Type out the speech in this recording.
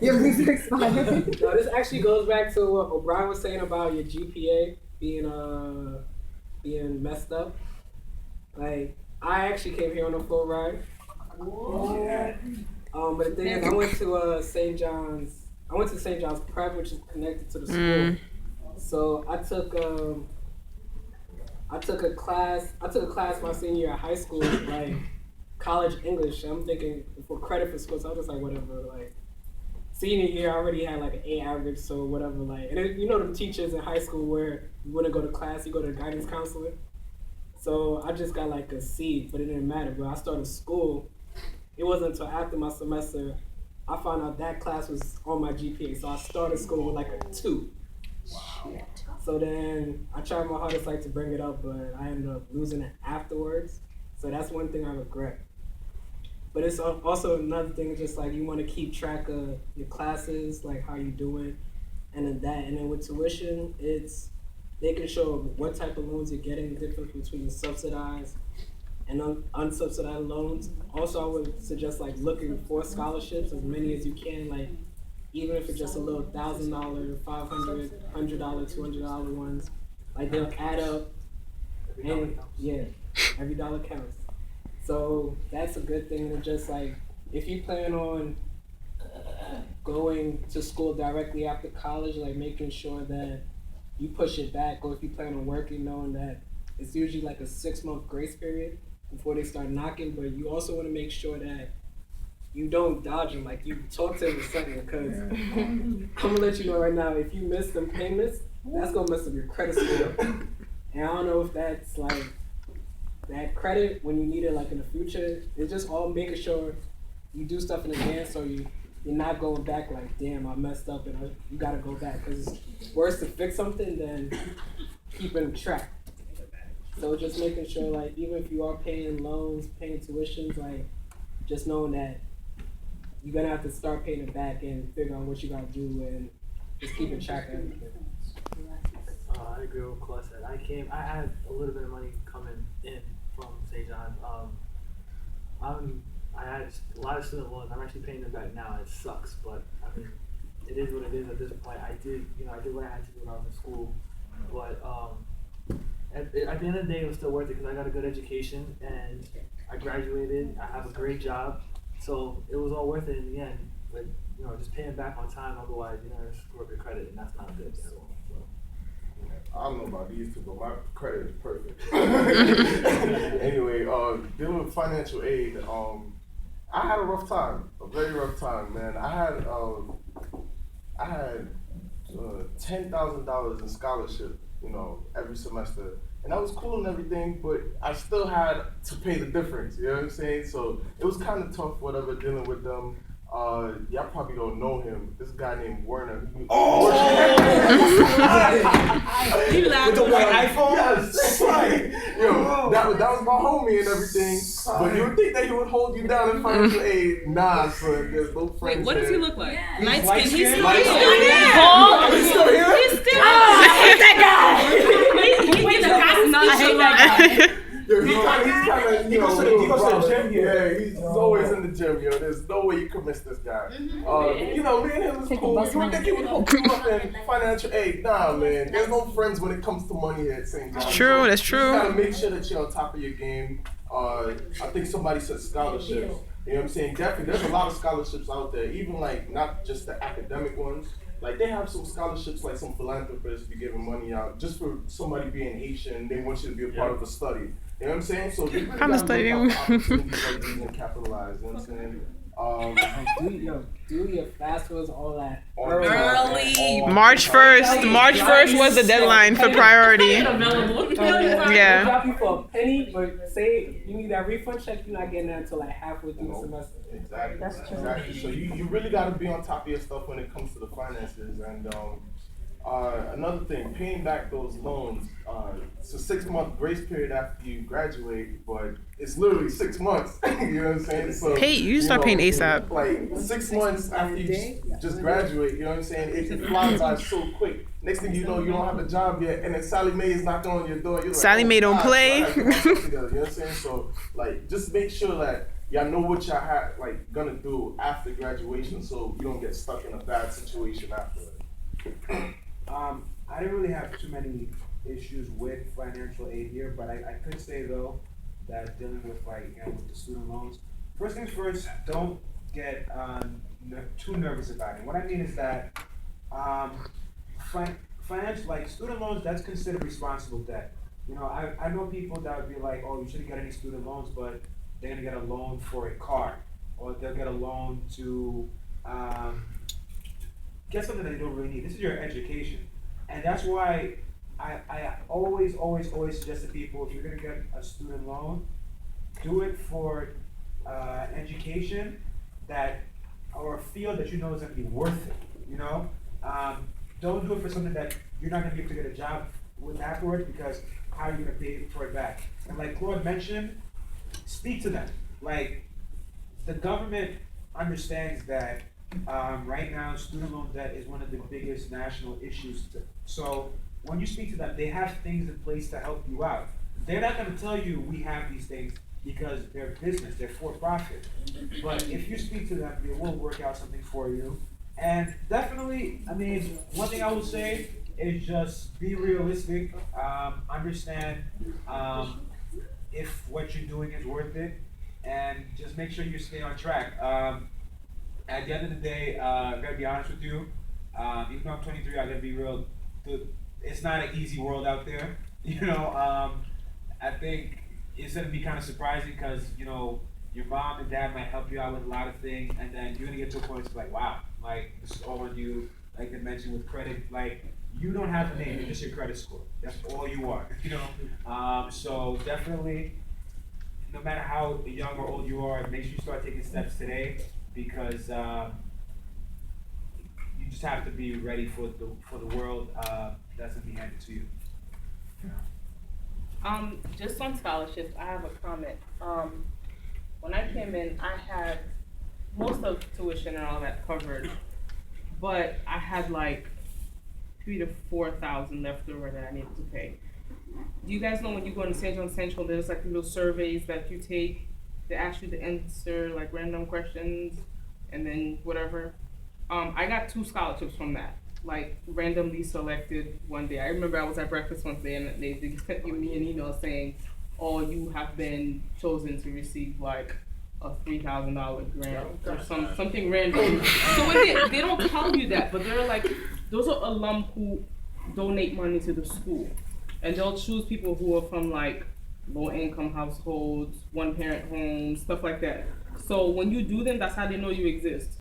Your visa expired. No, this actually goes back to what O'Brien was saying about your GPA being messed up. Like, I actually came here on a full ride. Yeah. But the thing is, I went to St. John's. I went to St. John's Prep, which is connected to the school. So I took a class my senior year of high school, like college English. I'm thinking for credit for school, so I was just like, whatever. Like senior year, I already had like an A average, so whatever. Like, and you know the teachers in high school where you wouldn't go to class, you go to a guidance counselor. So I just got like a C, but it didn't matter. But I started school. It wasn't until after my semester I found out that class was on my GPA. So I started school with like a 2. Wow. So then I tried my hardest like to bring it up, but I ended up losing it afterwards. So that's one thing I regret. But it's also another thing, just like you want to keep track of your classes, like how you doing, and then with tuition, it's making sure what type of loans you're getting, the difference between subsidized and unsubsidized loans. Also, I would suggest like looking for scholarships, as many as you can, like even if it's just a little $1,000, $500, $100, $200 ones, like they'll add up. And yeah, every dollar counts. So that's a good thing. And just like if you plan on going to school directly after college, like making sure that you push it back, or if you plan on working, knowing that it's usually like a 6-month grace period before they start knocking. But you also want to make sure that you don't dodge them, like you talk to them in a second, because I'm gonna let you know right now, if you miss them payments, that's gonna mess up your credit score. And I don't know if that's like that credit when you need it like in the future. It's just all making sure you do stuff in advance, so you're not going back like, damn, I messed up and you gotta go back, because it's worse to fix something than keeping track. So just making sure, like, even if you are paying loans, paying tuitions, like, just knowing that you're gonna have to start paying it back and figure out what you gotta do and just keeping track of everything. I agree with what Claude said. I had a little bit of money coming in from St. John. I had a lot of student loans. I'm actually paying them back now. It sucks, but I mean, it is what it is at this point. I did what I had to do when I was in school, but at the end of the day, it was still worth it because I got a good education and I graduated. I have a great job, so it was all worth it in the end. But just paying back on time. Otherwise, you're gonna screw up your credit, and that's not good. So. I don't know about these two, but my credit is perfect. Anyway, dealing with financial aid, I had a rough time, a very rough time, man. I had $10,000 in scholarship, every semester, and that was cool and everything, but I still had to pay the difference. You know what I'm saying? So it was kind of tough, whatever, dealing with them. Y'all probably don't know him. This guy named Werner. With the white iPhone? Yes. That was my homie and everything. But you would think that he would hold you down in financial aid. Nah, son. There's no friends. Wait, what does he look like? Yeah. Light skin. He's still Light here. skin. He's still here? He's still I hate that guy. He's the cosmic. I hate that guy. He's kind of, he goes to the gym here. Yeah, he's always in the gym, There's no way you could miss this guy. Me and him is cool. You would think he would hook you up in financial aid. Nah, man. There's no friends when it comes to money at St. John's. True, that's true. You gotta make sure that you're on top of your game. I think somebody said scholarships. You know what I'm saying? Definitely, there's a lot of scholarships out there, even like not just the academic ones. Like they have some scholarships, like some philanthropists be giving money out just for somebody being Haitian. They want you to be a part of the study. You know what I'm saying? So you really gotta look out for opportunities like these and capitalize. You know what I'm saying? Do your FAFSAs, all that early. March 1st. March 1st was the deadline for priority. Yeah. Drop you for a penny, but say you need that refund check, you're not getting that until like halfway through the semester. Exactly. That's true. Exactly. So you really got to be on top of your stuff when it comes to the finances. And another thing, paying back those loans. It's a 6-month grace period after you graduate, but it's literally 6 months. You know what I'm saying? So You start paying ASAP. Like 6 months after you just graduate, you know what I'm saying? It flies by so quick. Next thing you know, you don't have a job yet, and then Sally Mae is knocking on your door. You're like, Sally Mae don't play. You know what I'm saying? So just make sure that y'all know what y'all gonna do after graduation, so you don't get stuck in a bad situation after it. I didn't really have too many issues with financial aid here, but I could say though that dealing with with the student loans, first things first, don't get too nervous about it. What I mean is that financial, student loans, that's considered responsible debt. You know, I know people that would be like, oh, you shouldn't get any student loans, but they're gonna get a loan for a car, or they'll get a loan to get something that they don't really need. This is your education. And that's why I always suggest to people, if you're gonna get a student loan, do it for education or a field that you know is gonna be worth it, you know? Don't do it for something that you're not gonna be able to get a job with afterwards, because how are you gonna pay for it back? And like Claude mentioned, speak to them. Like, the government understands that right now student loan debt is one of the biggest national issues. So when you speak to them, they have things in place to help you out. They're not gonna tell you we have these things because they're business, they're for profit. But if you speak to them, they will work out something for you. And definitely, I mean, one thing I would say is just be realistic, understand if what you're doing is worth it, and just make sure you stay on track. At the end of the day, I gotta be honest with you, even though I'm 23, I gotta be real, it's not an easy world out there. You know, I think it's gonna be kind of surprising because, you know, your mom and dad might help you out with a lot of things, and then you're gonna get to a point it's like, wow, like, this is all on you. Like they mentioned with credit, like, you don't have a name, it's just your credit score. That's all you are, you know? So definitely, no matter how young or old you are, make sure you start taking steps today, because you just have to be ready for the world that's gonna be handed to you. Just on scholarships, I have a comment. When I came in, I had most of tuition and all that covered, but I had like 3,000 to 4,000 left over that I needed to pay. Do you guys know when you go to St. John Central, there's like little surveys that you take, they ask you to answer like random questions and then whatever. I got 2 scholarships from that, like randomly selected one day. I remember I was at breakfast one day and they sent me an email saying, oh, you have been chosen to receive like a $3,000 grant or something random. So when they don't tell you that, but they're like, those are alum who donate money to the school, and they'll choose people who are from like low income households, one parent homes, stuff like that. So when you do them, that's how they know you exist.